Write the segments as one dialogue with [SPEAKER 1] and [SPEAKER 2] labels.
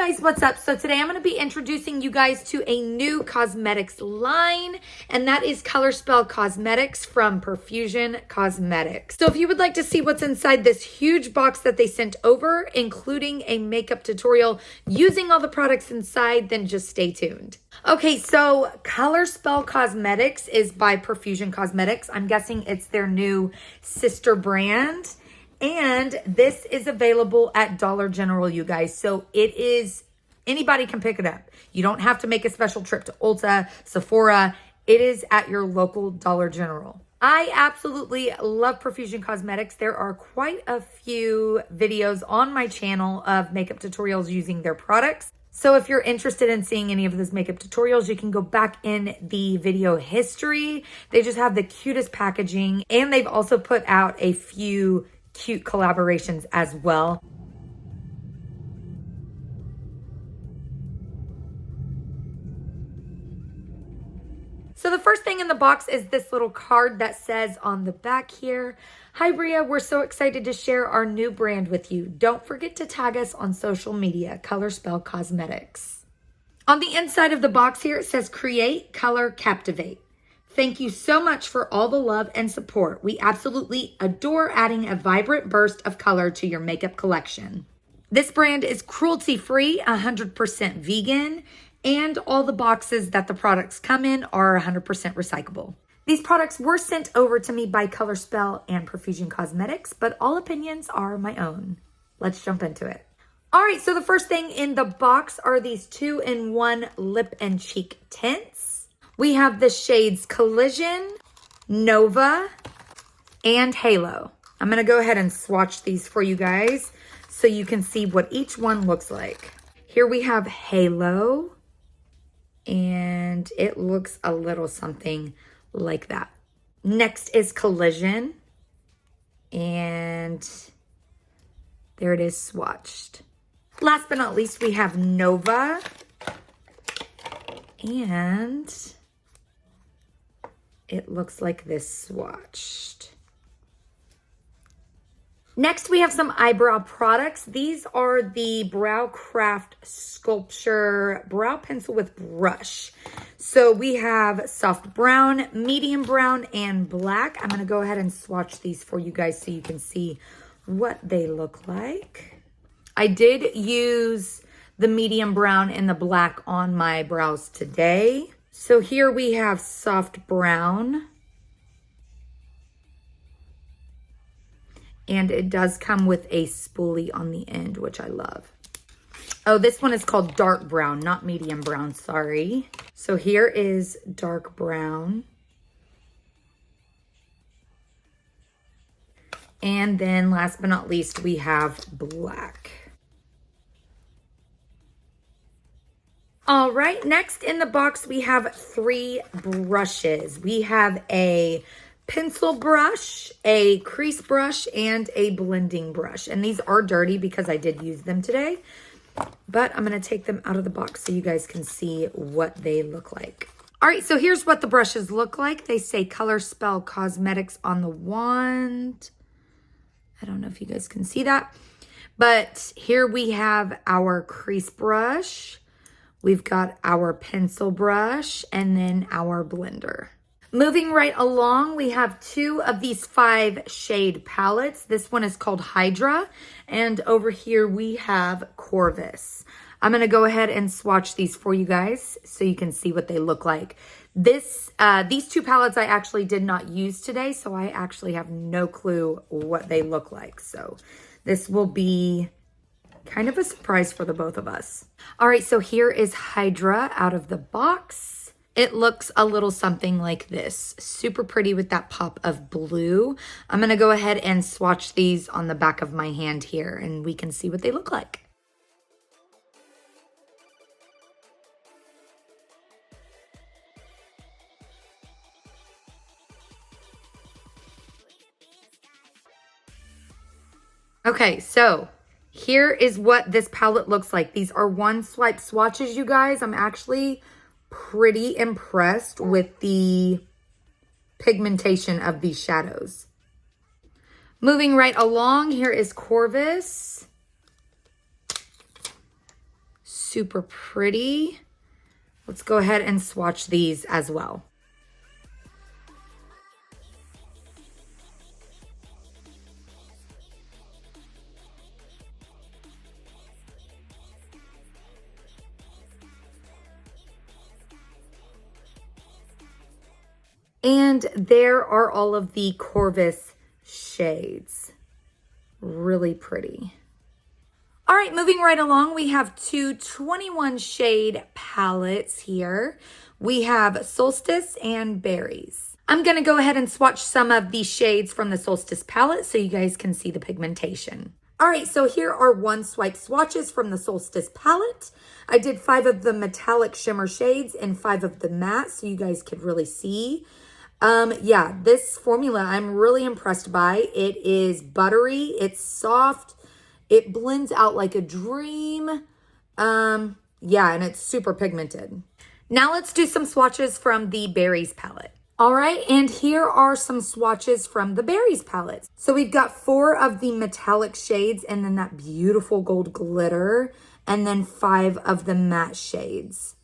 [SPEAKER 1] guys, what's up? So today I'm going to be introducing you guys to a new cosmetics line, and that is Colorspell Cosmetics from Profusion Cosmetics. So if you would like to see what's inside this huge box that they sent over, including a makeup tutorial using all the products inside, then just stay tuned. Okay, so Colorspell Cosmetics is by Profusion Cosmetics. I'm guessing it's their new sister brand. And this is available at Dollar General, you guys. So it is, anybody can pick it up. You don't have to make a special trip to Ulta, Sephora. It is at your local Dollar General. I absolutely love Profusion Cosmetics. There are quite a few videos on my channel of makeup tutorials using their products. So if you're interested in seeing any of those makeup tutorials, you can go back in the video history. They just have the cutest packaging, and they've also put out a few cute collaborations as well. So the first thing in the box is this little card that says on the back here, "Hi Bria, we're so excited to share our new brand with you. Don't forget to tag us on social media, Colorspell Cosmetics." On the inside of the box here, it says "Create, Color, Captivate." Thank you so much for all the love and support. We absolutely adore adding a vibrant burst of color to your makeup collection. This brand is cruelty-free, 100% vegan, and all the boxes that the products come in are 100% recyclable. These products were sent over to me by Colorspell and Profusion Cosmetics, but all opinions are my own. Let's jump into it. All right, so the first thing in the box are these 2-in-1 lip and cheek tints. We have the shades Collision, Nova, and Halo. I'm going to go ahead and swatch these for you guys so you can see what each one looks like. Here we have Halo, and it looks a little something like that. Next is Collision, and there it is swatched. Last but not least, we have Nova, and it looks like this swatched. Next, we have some eyebrow products. These are the Brow Craft Sculpture Brow Pencil with Brush. So we have soft brown, medium brown, and black. I'm gonna go ahead and swatch these for you guys so you can see what they look like. I did use the medium brown and the black on my brows today. So here we have soft brown. And it does come with a spoolie on the end, which I love. Oh, this one is called dark brown, not medium brown, sorry. So here is dark brown. And then last but not least, we have black. All right, next in the box, we have 3 brushes. We have a pencil brush, a crease brush, and a blending brush. And these are dirty because I did use them today, but I'm gonna take them out of the box so you guys can see what they look like. All right, so here's what the brushes look like. They say Colorspell Cosmetics on the wand. I don't know if you guys can see that, but here we have our crease brush. We've got our pencil brush and then our blender. Moving right along, we have 2 of these 5 shade palettes. This one is called Hydra, and over here we have Corvus. I'm gonna go ahead and swatch these for you guys so you can see what they look like. These 2 palettes I actually did not use today, so I actually have no clue what they look like. So this will be kind of a surprise for the both of us. All right, so here is Hydra out of the box. It looks a little something like this. Super pretty with that pop of blue. I'm gonna go ahead and swatch these on the back of my hand here and we can see what they look like. Okay, so here is what this palette looks like. These are 1 swipe swatches, you guys. I'm actually pretty impressed with the pigmentation of these shadows. Moving right along, here is Corvus. super pretty. Let's go ahead and swatch these as well. And there are all of the Corvus shades. Really pretty. All right, moving right along, we have two 21 shade palettes here. We have Solstice and Berries. I'm gonna go ahead and swatch some of the shades from the Solstice palette so you guys can see the pigmentation. All right, so here are one swipe swatches from the Solstice palette. I did 5 of the metallic shimmer shades and 5 of the matte so you guys could really see. Yeah, this formula I'm really impressed by. It is buttery, it's soft, it blends out like a dream. Yeah, and it's super pigmented. Now let's do some swatches from the Berries palette. All right, and here are some swatches from the Berries palette. So we've got 4 of the metallic shades and then that beautiful gold glitter, and then 5 of the matte shades.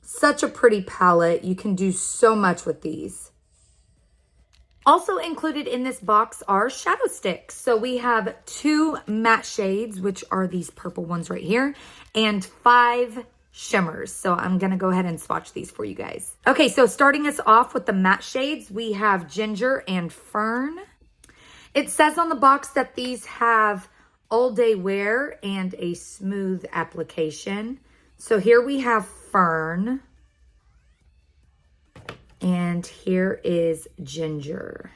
[SPEAKER 1] Such a pretty palette. You can do so much with these. Also included in this box are shadow sticks. So we have 2 matte shades, which are these purple ones right here, and 5 shimmers. So I'm gonna go ahead and swatch these for you guys. Okay, so starting us off with the matte shades, we have Ginger and Fern. It says on the box that these have all day wear and a smooth application. So here we have Fern. And here is Ginger.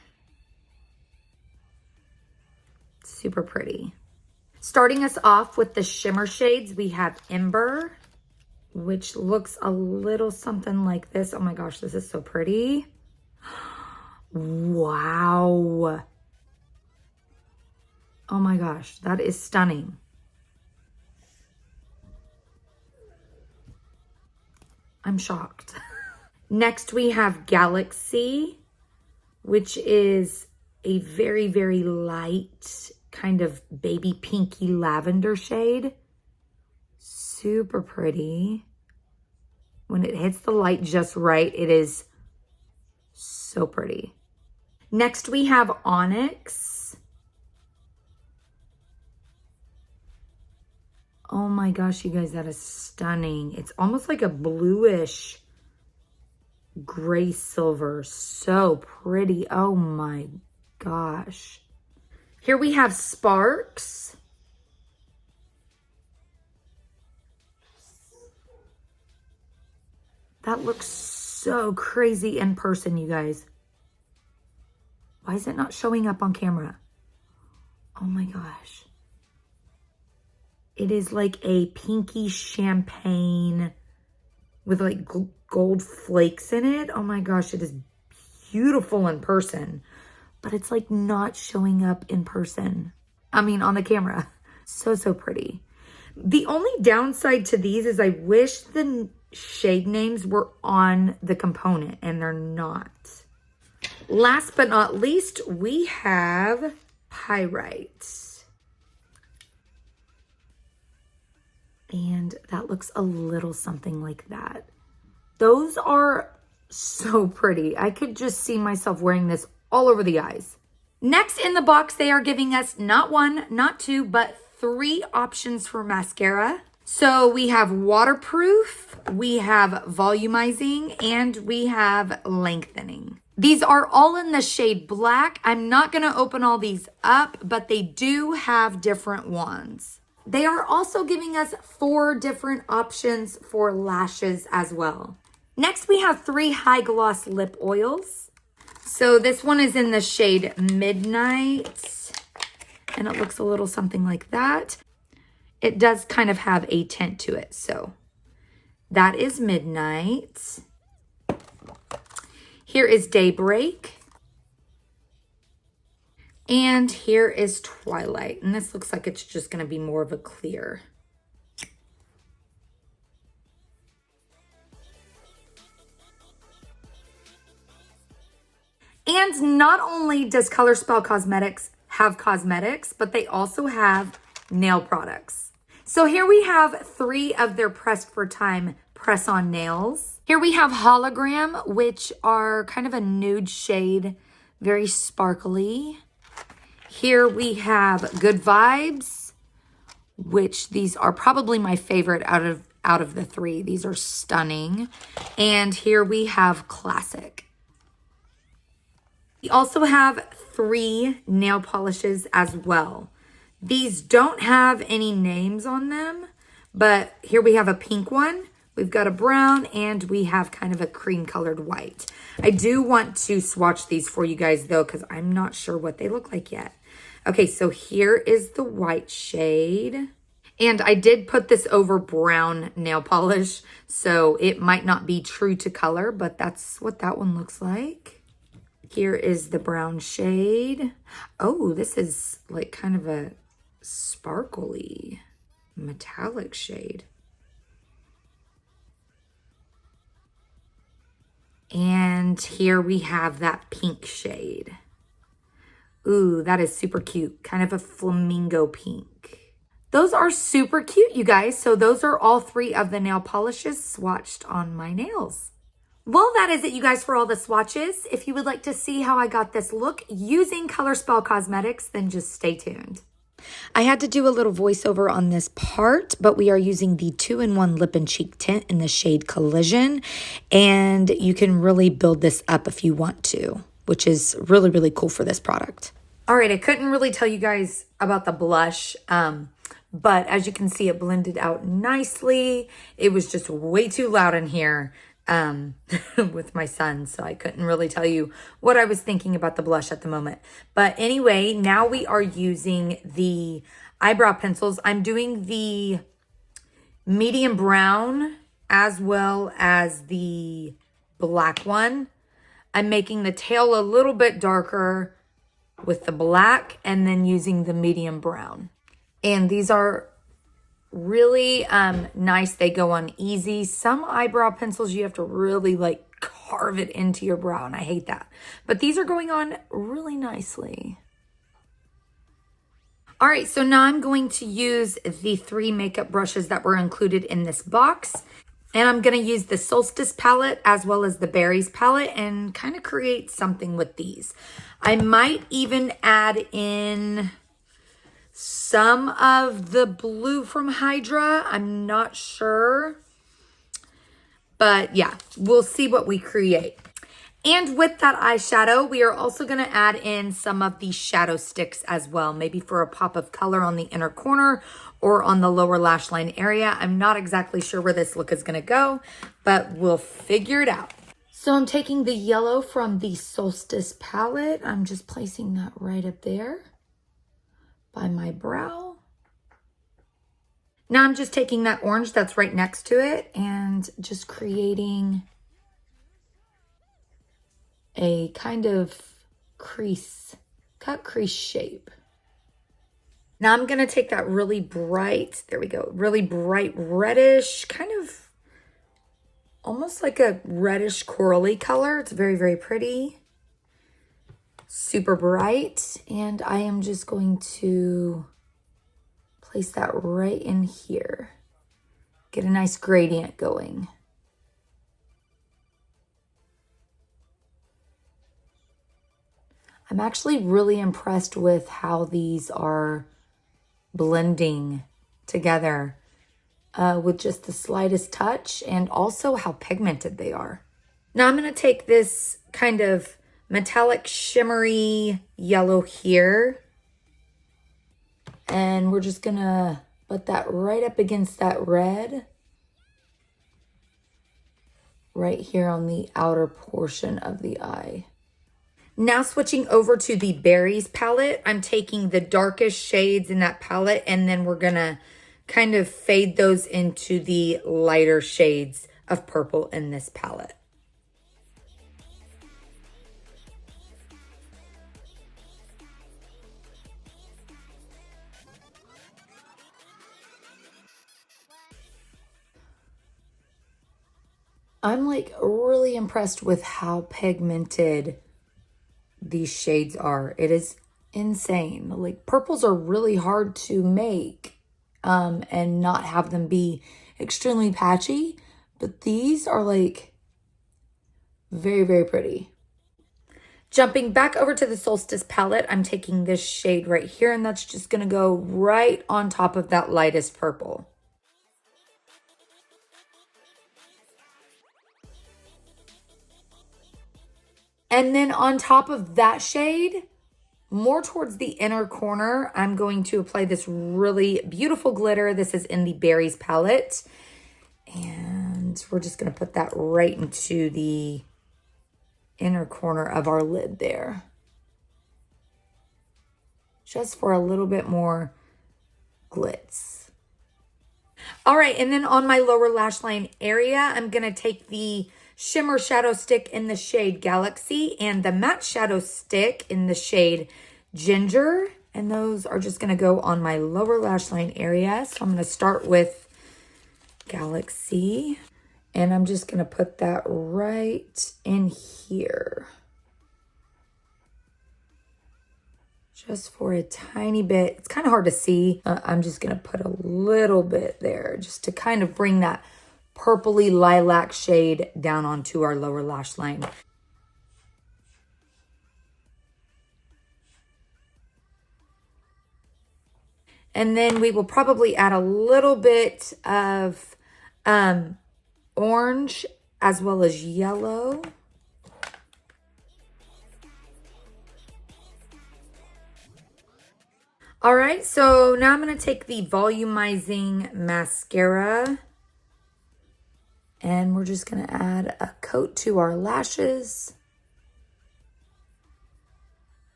[SPEAKER 1] Super pretty. Starting us off with the shimmer shades, we have Ember, which looks a little something like this. Oh my gosh, this is so pretty. Wow. Oh my gosh, that is stunning. I'm shocked. Next, we have Galaxy, which is a very, very light kind of baby pinky lavender shade. Super pretty. When it hits the light just right, it is so pretty. Next, we have Onyx. Oh my gosh, you guys, that is stunning. It's almost like a bluish gray silver. So pretty. Oh my gosh. Here we have Sparks. That looks so crazy in person, you guys. Why is it not showing up on camera? Oh my gosh. It is like a pinky champagne with like gold flakes in it. Oh my gosh, it is beautiful in person, but it's like not showing up in person. I mean, on the camera. So, so pretty. The only downside to these is I wish the shade names were on the component, and they're not. Last but not least, we have Pyrite. And that looks a little something like that. Those are so pretty. I could just see myself wearing this all over the eyes. Next in the box, they are giving us not 1, not 2, but 3 options for mascara. So we have waterproof, we have volumizing, and we have lengthening. These are all in the shade black. I'm not gonna open all these up, but they do have different ones. They are also giving us 4 different options for lashes as well. Next, we have 3 high gloss lip oils. So this one is in the shade Midnight, and it looks a little something like that. It does kind of have a tint to it, so that is Midnight. Here is Daybreak. And here is Twilight, and this looks like it's just gonna be more of a clear. And not only does Color Spell Cosmetics have cosmetics, but they also have nail products. So here we have 3 of their pressed for time press-on nails. Here we have Hologram, which are kind of a nude shade, very sparkly. Here we have Good Vibes, which these are probably my favorite out of the 3. These are stunning. And here we have Classic. We also have 3 nail polishes as well. These don't have any names on them, but here we have a pink one, we've got a brown, and we have kind of a cream colored white. I do want to swatch these for you guys though, because I'm not sure what they look like yet. Okay, so here is the white shade. And I did put this over brown nail polish, so it might not be true to color, but that's what that one looks like. Here is the brown shade. Oh, this is like kind of a sparkly metallic shade. And here we have that pink shade. Ooh, that is super cute. Kind of a flamingo pink. Those are super cute, you guys. So those are all 3 of the nail polishes swatched on my nails. Well, that is it, you guys, for all the swatches. If you would like to see how I got this look using Color Spell Cosmetics, then just stay tuned. I had to do a little voiceover on this part, but we are using the 2-in-1 lip and cheek tint in the shade Collision, and you can really build this up if you want to, which is really, really cool for this product. All right, I couldn't really tell you guys about the blush, but as you can see, it blended out nicely. It was just way too loud in here with my son, so I couldn't really tell you what I was thinking about the blush at the moment. But anyway, now we are using the eyebrow pencils. I'm doing the medium brown as well as the black one. I'm making the tail a little bit darker with the black and then using the medium brown. And these are really nice. They go on easy. Some eyebrow pencils you have to really like carve it into your brow, and I hate that. But these are going on really nicely. All right, so now I'm going to use the 3 makeup brushes that were included in this box. And I'm going to use the Solstice palette as well as the Berries palette and kind of create something with these. I might even add in some of the blue from Hydra. I'm not sure. But yeah, we'll see what we create. And with that eyeshadow, we are also going to add in some of the shadow sticks as well. Maybe for a pop of color on the inner corner or on the lower lash line area. I'm not exactly sure where this look is going to go, but we'll figure it out. So I'm taking the yellow from the Solstice palette. I'm just placing that right up there by my brow. Now I'm just taking that orange that's right next to it and just creating a kind of cut crease shape. Now I'm gonna take that really bright, there we go, really bright reddish, kind of almost like a reddish corally color. It's very, very pretty. Super bright, and I am just going to place that right in here. Get a nice gradient going. I'm actually really impressed with how these are blending together with just the slightest touch, and also how pigmented they are. Now I'm going to take this kind of metallic shimmery yellow here, and we're just gonna put that right up against that red right here on the outer portion of the eye. Now switching over to the Berries palette, I'm taking the darkest shades in that palette, and then we're gonna kind of fade those into the lighter shades of purple in this palette. I'm like really impressed with how pigmented these shades are. It is insane. Like purples are really hard to make and not have them be extremely patchy. But these are like very, very pretty. Jumping back over to the Solstice palette, I'm taking this shade right here, and that's just going to go right on top of that lightest purple. And then on top of that shade, more towards the inner corner, I'm going to apply this really beautiful glitter. This is in the Berries palette. And we're just going to put that right into the inner corner of our lid there. Just for a little bit more glitz. All right, and then on my lower lash line area, I'm going to take the shimmer shadow stick in the shade Galaxy and the matte shadow stick in the shade Ginger. And those are just going to go on my lower lash line area. So I'm going to start with Galaxy. And I'm just going to put that right in here. Just for a tiny bit. It's kind of hard to see. I'm just going to put a little bit there just to kind of bring that purpley lilac shade down onto our lower lash line. And then we will probably add a little bit of orange as well as yellow. All right, so now I'm going to take the volumizing mascara and we're just going to add a coat to our lashes.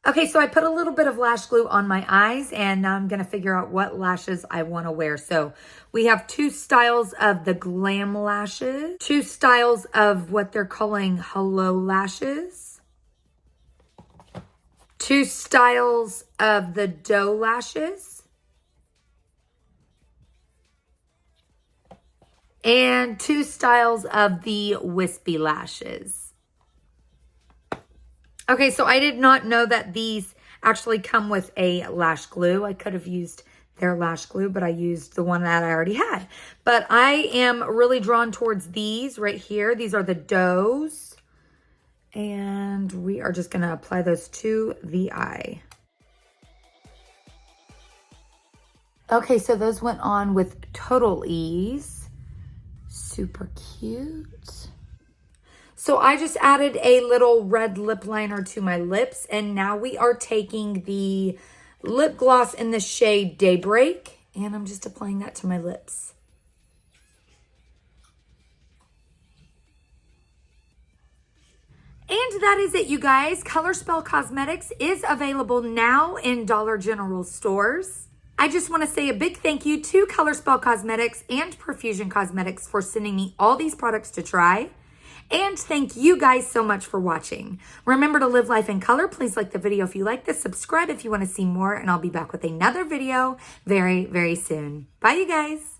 [SPEAKER 1] Okay, so I put a little bit of lash glue on my eyes and now I'm going to figure out what lashes I want to wear. So we have two styles of the Glam lashes, two styles of what they're calling Hello lashes, two styles of the Doe lashes, and two styles of the Wispy lashes. Okay, so I did not know that these actually come with a lash glue. I could have used their lash glue, but I used the one that I already had. But I am really drawn towards these right here. These are the Does. And we are just going to apply those to the eye. Okay, so those went on with total ease. Super cute. So I just added a little red lip liner to my lips. And now we are taking the lip gloss in the shade Daybreak. And I'm just applying that to my lips. And that is it, you guys. Colorspell Cosmetics is available now in Dollar General stores. I just want to say a big thank you to Colorspell Cosmetics and Profusion Cosmetics for sending me all these products to try. And thank you guys so much for watching. Remember to live life in color. Please like the video if you like this. Subscribe if you want to see more. And I'll be back with another video very, very soon. Bye, you guys.